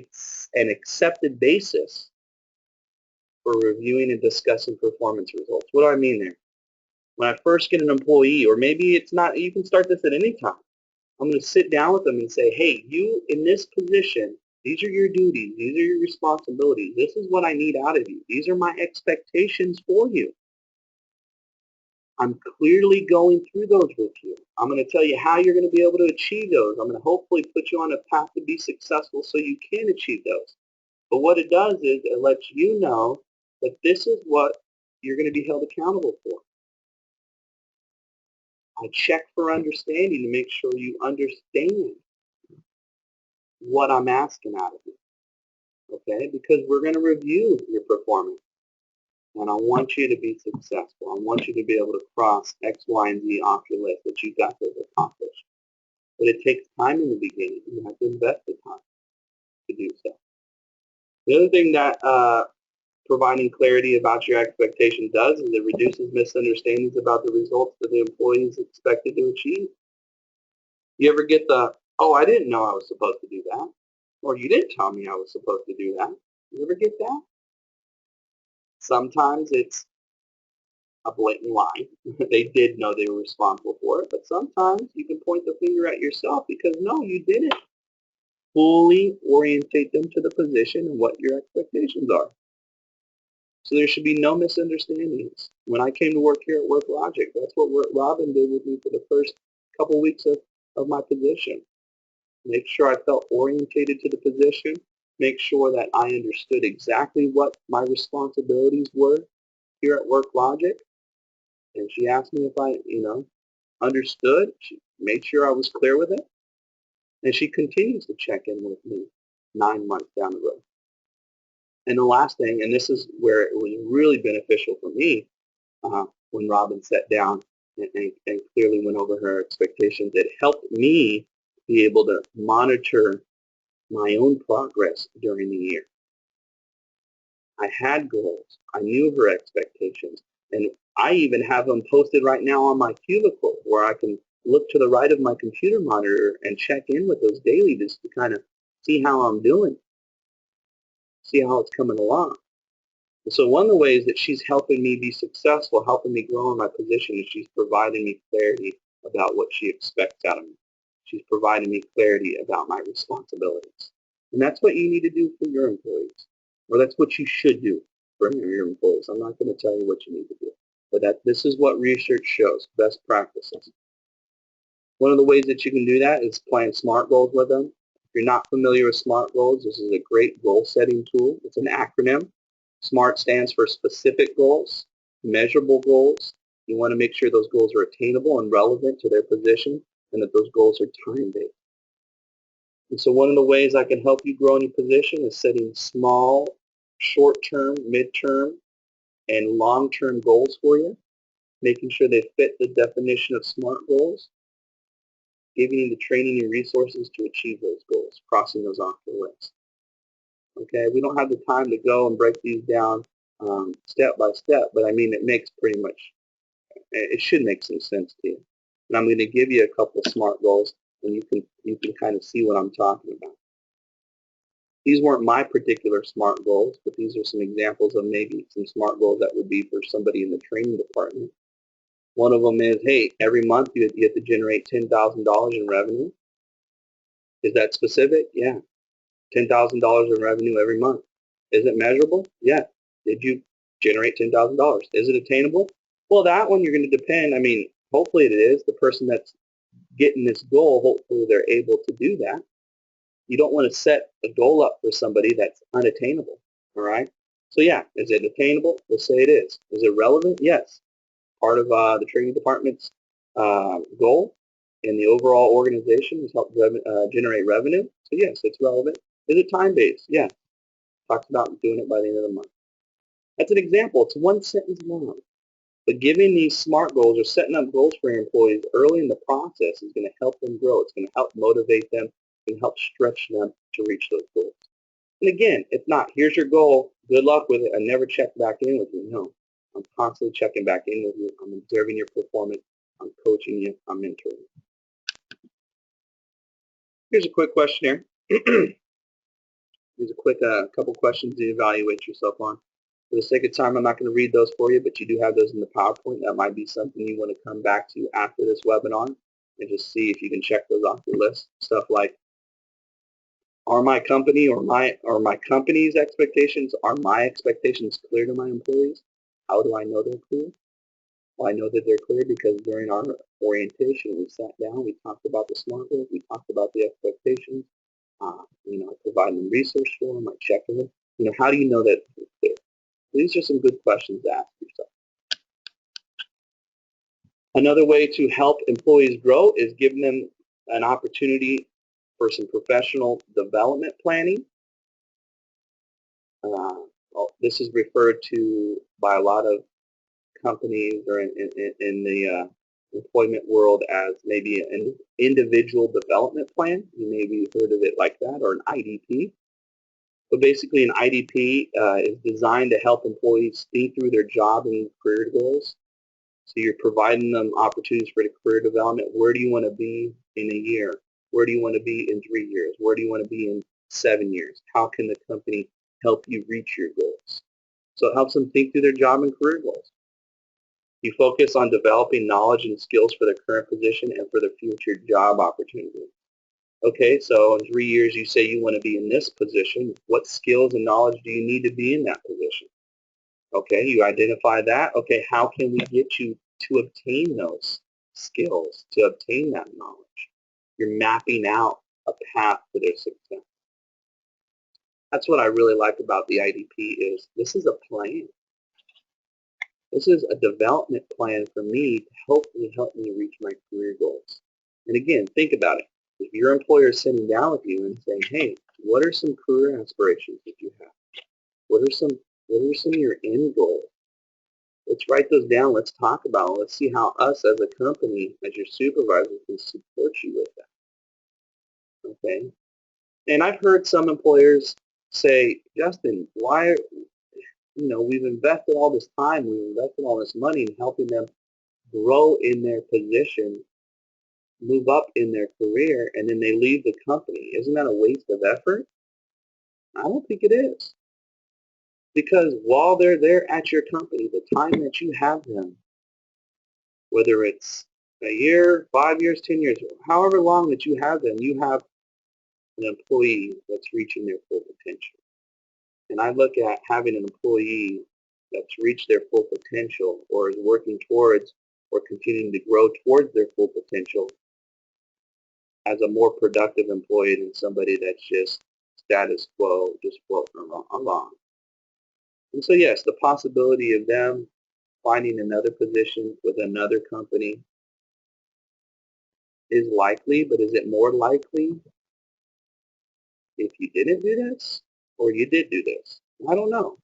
and accepted basis for reviewing and discussing performance results. What do I mean there? When I first get an employee, or maybe it's not, you can start this at any time. I'm going to sit down with them and say, hey, you in this position, these are your duties, these are your responsibilities, this is what I need out of you, these are my expectations for you. I'm clearly going through those with you. I'm going to tell you how you're going to be able to achieve those. I'm going to hopefully put you on a path to be successful so you can achieve those. But what it does is it lets you know that this is what you're going to be held accountable for. I check for understanding to make sure you understand what I'm asking out of you, okay? Because we're going to review your performance, and I want you to be successful. I want you to be able to cross X, Y, and Z off your list that you got to accomplish. But it takes time in the beginning. You have to invest the time to do so. The other thing that providing clarity about your expectation does is it reduces misunderstandings about the results that the employee is expected to achieve. You ever get the, oh, I didn't know I was supposed to do that, or you didn't tell me I was supposed to do that. You ever get that? Sometimes it's a blatant lie. They did know they were responsible for it, but sometimes you can point the finger at yourself because no, you didn't fully orientate them to the position and what your expectations are. So there should be no misunderstandings. When I came to work here at Worklogic, that's what Robin did with me for the first couple weeks of my position. Make sure I felt orientated to the position, make sure that I understood exactly what my responsibilities were here at Worklogic. And she asked me if I, understood. She made sure I was clear with it. And she continues to check in with me 9 months down the road. And the last thing, and this is where it was really beneficial for me, when Robin sat down and clearly went over her expectations, it helped me be able to monitor my own progress during the year. I had goals. I knew her expectations. And I even have them posted right now on my cubicle where I can look to the right of my computer monitor and check in with those daily just to kind of see how I'm doing, see how it's coming along. And so one of the ways that she's helping me be successful, helping me grow in my position, is she's providing me clarity about what she expects out of me. She's providing me clarity about my responsibilities. And that's what you need to do for your employees. Or that's what you should do for your employees. I'm not going to tell you what you need to do. But this is what research shows, best practices. One of the ways that you can do that is plan SMART goals with them. If you're not familiar with SMART goals, this is a great goal setting tool. It's an acronym. SMART stands for specific goals, measurable goals. You want to make sure those goals are attainable and relevant to their position, and that those goals are time-based. And so one of the ways I can help you grow in your position is setting small, short-term, mid-term, and long-term goals for you, making sure they fit the definition of SMART goals, giving you the training and resources to achieve those goals, crossing those off the list. Okay, we don't have the time to go and break these down step by step, but I mean it makes pretty much, it should make some sense to you. And I'm going to give you a couple of SMART goals, and you can kind of see what I'm talking about. These weren't my particular SMART goals, but these are some examples of maybe some SMART goals that would be for somebody in the training department. One of them is, hey, every month you have to generate $10,000 in revenue. Is that specific? Yeah. $10,000 in revenue every month. Is it measurable? Yeah. Did you generate $10,000? Is it attainable? Well, that one you're going to depend. I mean, hopefully it is. The person that's getting this goal, hopefully they're able to do that. You don't want to set a goal up for somebody that's unattainable, all right? So yeah, is it attainable? We'll say it is. Is it relevant? Yes. Part of the training department's goal in the overall organization is help generate revenue. So yes, it's relevant. Is it time-based? Yeah. Talks about doing it by the end of the month. That's an example. It's one sentence long. But giving these SMART goals or setting up goals for your employees early in the process is going to help them grow. It's going to help motivate them and help stretch them to reach those goals. And again, if not, here's your goal. Good luck with it. I never check back in with you. No, I'm constantly checking back in with you. I'm observing your performance. I'm coaching you. I'm mentoring you. Here's a quick questionnaire. Here's a quick couple questions to evaluate yourself on. For the sake of time, I'm not going to read those for you, but you do have those in the PowerPoint. That might be something you want to come back to after this webinar and just see if you can check those off your list. Stuff like, are my company or my company's expectations, are my expectations clear to my employees? How do I know they're clear? Well, I know that they're clear because during our orientation, we sat down, we talked about the SMART goals, we talked about the expectations. I provide them research for them, I check them. How do you know that they're clear? These are some good questions to ask yourself. Another way to help employees grow is giving them an opportunity for some professional development planning. This is referred to by a lot of companies or in the employment world as maybe an individual development plan. You maybe heard of it like that, or an IDP. But basically an IDP is designed to help employees think through their job and career goals. So you're providing them opportunities for the career development. Where do you want to be in a year? Where do you want to be in 3 years? Where do you want to be in 7 years? How can the company help you reach your goals? So it helps them think through their job and career goals. You focus on developing knowledge and skills for their current position and for their future job opportunity. Okay, so in 3 years you say you want to be in this position. What skills and knowledge do you need to be in that position? Okay, you identify that. Okay, how can we get you to obtain those skills, to obtain that knowledge? You're mapping out a path to their success. That's what I really like about the IDP is this is a plan. This is a development plan for me to hopefully help me reach my career goals. And again, think about it. If your employer is sitting down with you and saying, hey, what are some career aspirations that you have? What are some of your end goals? Let's write those down. Let's talk about it. Let's see how us as a company, as your supervisor, can support you with that. Okay? And I've heard some employers say, Justin, why, we've invested all this time, we've invested all this money in helping them grow in their position, move up in their career, and then they leave the company. Isn't that a waste of effort? I don't think it is. Because while they're there at your company, the time that you have them, whether it's a year, 5 years, 10 years, however long that you have them, you have an employee that's reaching their full potential. And I look at having an employee that's reached their full potential or is working towards or continuing to grow towards their full potential as a more productive employee than somebody that's just status quo, just floating along. And so yes, the possibility of them finding another position with another company is likely, but is it more likely if you didn't do this or you did do this? I don't know.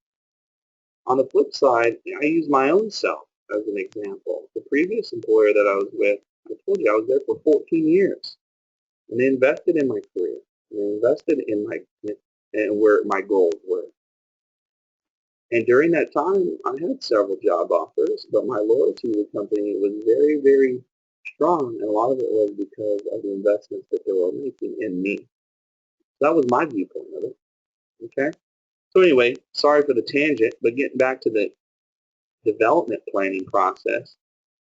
On the flip side, I use my own self as an example. The previous employer that I was with, I told you I was there for 14 years, and they invested in my career, and they invested in and where my goals were. And during that time, I had several job offers, but my loyalty to the company was very, very strong, and a lot of it was because of the investments that they were making in me. That was my viewpoint of it. Okay. So anyway, sorry for the tangent, but getting back to the development planning process,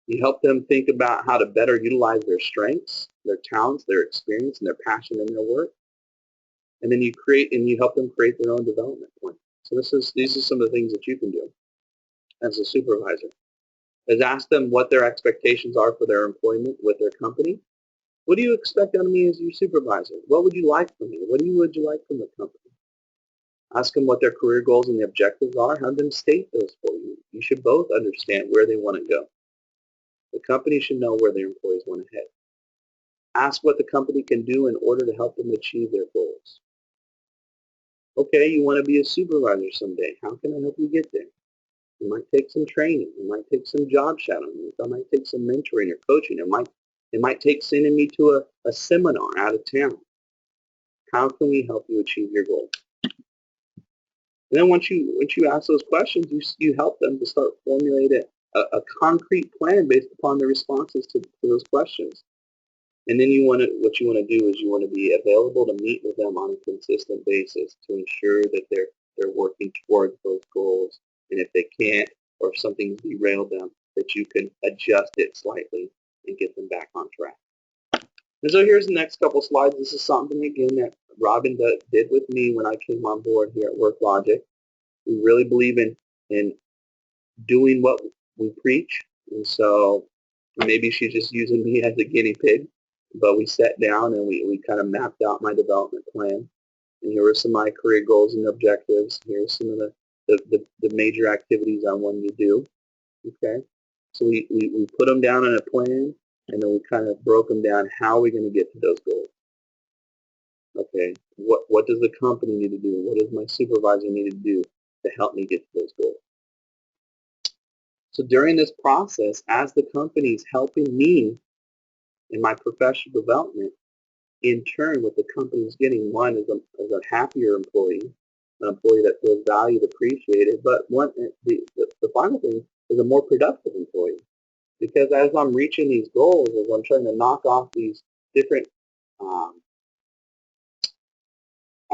you help them think about how to better utilize their strengths, their talents, their experience, and their passion in their work. And then you help them create their own development plan. So these are some of the things that you can do as a supervisor. Is ask them what their expectations are for their employment with their company. What do you expect out of me as your supervisor? What would you like from me? What would you like from the company? Ask them what their career goals and the objectives are. Have them state those for you. You should both understand where they want to go. The company should know where their employees want to head. Ask what the company can do in order to help them achieve their goals. Okay, you want to be a supervisor someday. How can I help you get there? It might take some training. It might take some job shadowing. It might take some mentoring or coaching. It might take sending me to a seminar out of town. How can we help you achieve your goal? And then once you ask those questions, you help them to start formulating a concrete plan based upon the responses to those questions. And then what you want to do is you want to be available to meet with them on a consistent basis to ensure that they're working towards those goals. And if they can't, or if something's derailed them, that you can adjust it slightly and get them back on track. And so here's the next couple slides. This is something, again, that Robin did with me when I came on board here at Worklogic. We really believe in doing what we preach. And so maybe she's just using me as a guinea pig. But we sat down and we kind of mapped out my development plan. And here are some of my career goals and objectives. Here's some of the major activities I wanted to do. Okay, so we put them down in a plan, and then we kind of broke them down. How are we going to get to those goals? Okay, what does the company need to do? What does my supervisor need to do to help me get to those goals? So during this process, as the company is helping me in my professional development, in turn, what the company is getting, one is a happier employee, an employee that feels valued, appreciated, but the final thing is a more productive employee. Because as I'm reaching these goals, as I'm trying to knock off these different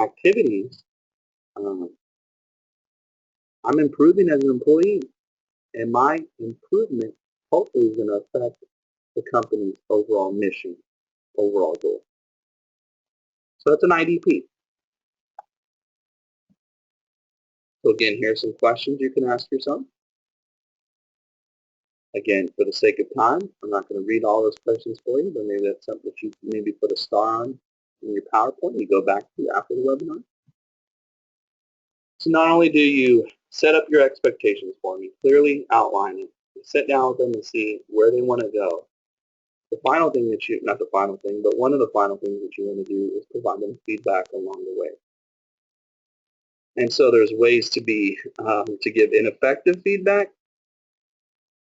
activities, I'm improving as an employee, and my improvement hopefully is going to affect the company's overall mission, overall goal. So that's an IDP. So again, here's some questions you can ask yourself. Again, for the sake of time, I'm not going to read all those questions for you, but maybe that's something that you maybe put a star on in your PowerPoint. You go back to after the webinar. So not only do you set up your expectations for me, clearly outline it, sit down with them and see where they want to go. The final thing that you, not the final thing, but one of the final things that you want to do is provide them feedback along the way. And so there's ways to give ineffective feedback.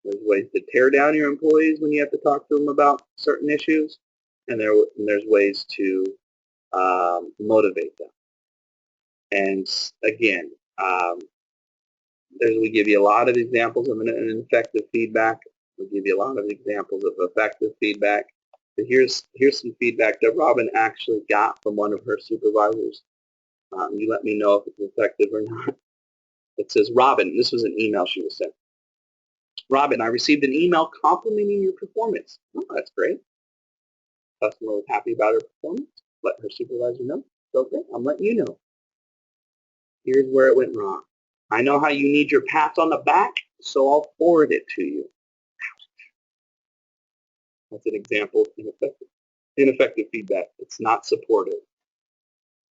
There's ways to tear down your employees when you have to talk to them about certain issues, and there's ways to motivate them. And again, we give you a lot of examples of an ineffective feedback. We give you a lot of examples of effective feedback. But here's some feedback that Robin actually got from one of her supervisors. You let me know if it's effective or not. It says, Robin, this was an email she was sent. Robin, I received an email complimenting your performance. Oh, that's great. Customer was happy about her performance. Let her supervisor know. Okay, I'm letting you know. Here's where it went wrong. I know how you need your pats on the back, so I'll forward it to you. That's an example of ineffective feedback. It's not supportive.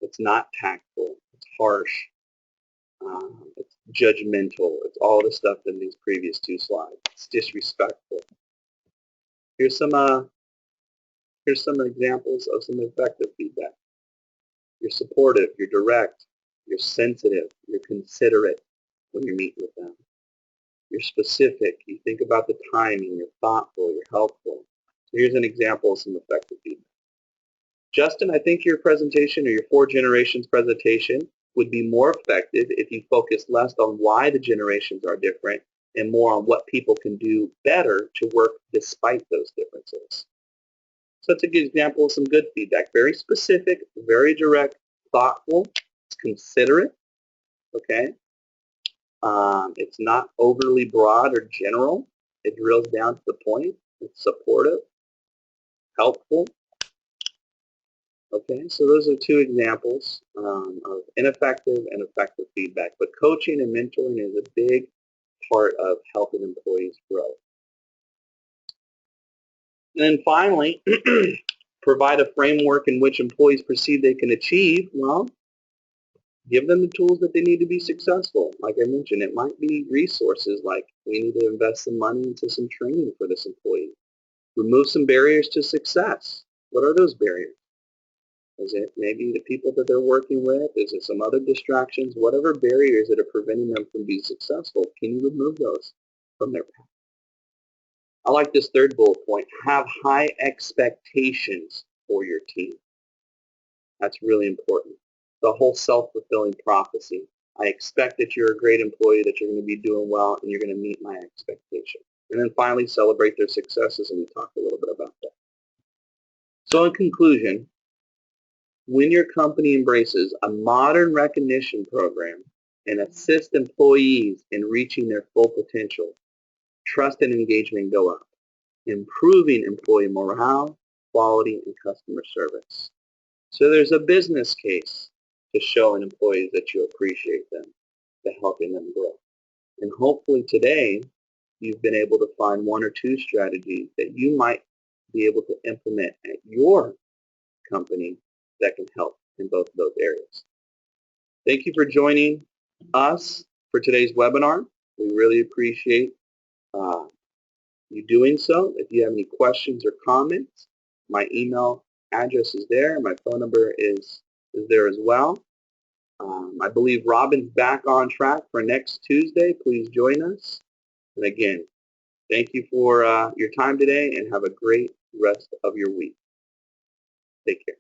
It's not tactful. It's harsh. It's judgmental. It's all the stuff in these previous two slides. It's disrespectful. Here's some examples of some effective feedback. You're supportive. You're direct. You're sensitive. You're considerate when you're meeting with them. You're specific. You think about the timing. You're thoughtful. You're helpful. So here's an example of some effective feedback. Justin, I think your presentation or your 4 generations presentation would be more effective if you focused less on why the generations are different and more on what people can do better to work despite those differences. So that's a good example of some good feedback. Very specific, very direct, thoughtful, it's considerate, okay? It's not overly broad or general. It drills down to the point. It's supportive, helpful. Okay, so those are 2 examples of ineffective and effective feedback. But coaching and mentoring is a big part of helping employees grow. And then finally, provide a framework in which employees perceive they can achieve. Well, give them the tools that they need to be successful. Like I mentioned, it might be resources like we need to invest some money into some training for this employee. Remove some barriers to success. What are those barriers? Is it maybe the people that they're working with? Is it some other distractions? Whatever barriers that are preventing them from being successful, can you remove those from their path? I like this 3rd bullet point. Have high expectations for your team. That's really important. The whole self-fulfilling prophecy. I expect that you're a great employee, that you're going to be doing well, and you're going to meet my expectation. And then finally, celebrate their successes, and we talked a little bit about that. So in conclusion, when your company embraces a modern recognition program and assists employees in reaching their full potential, trust and engagement go up, improving employee morale, quality, and customer service. So there's a business case to showing employees that you appreciate them, to helping them grow. And hopefully today, you've been able to find 1 or 2 strategies that you might be able to implement at your company that can help in both of those areas. Thank you for joining us for today's webinar. We really appreciate you doing so. If you have any questions or comments, my email address is there. My phone number is there as well. I believe Robin's back on track for next Tuesday. Please join us. And again, thank you for your time today and have a great rest of your week. Take care.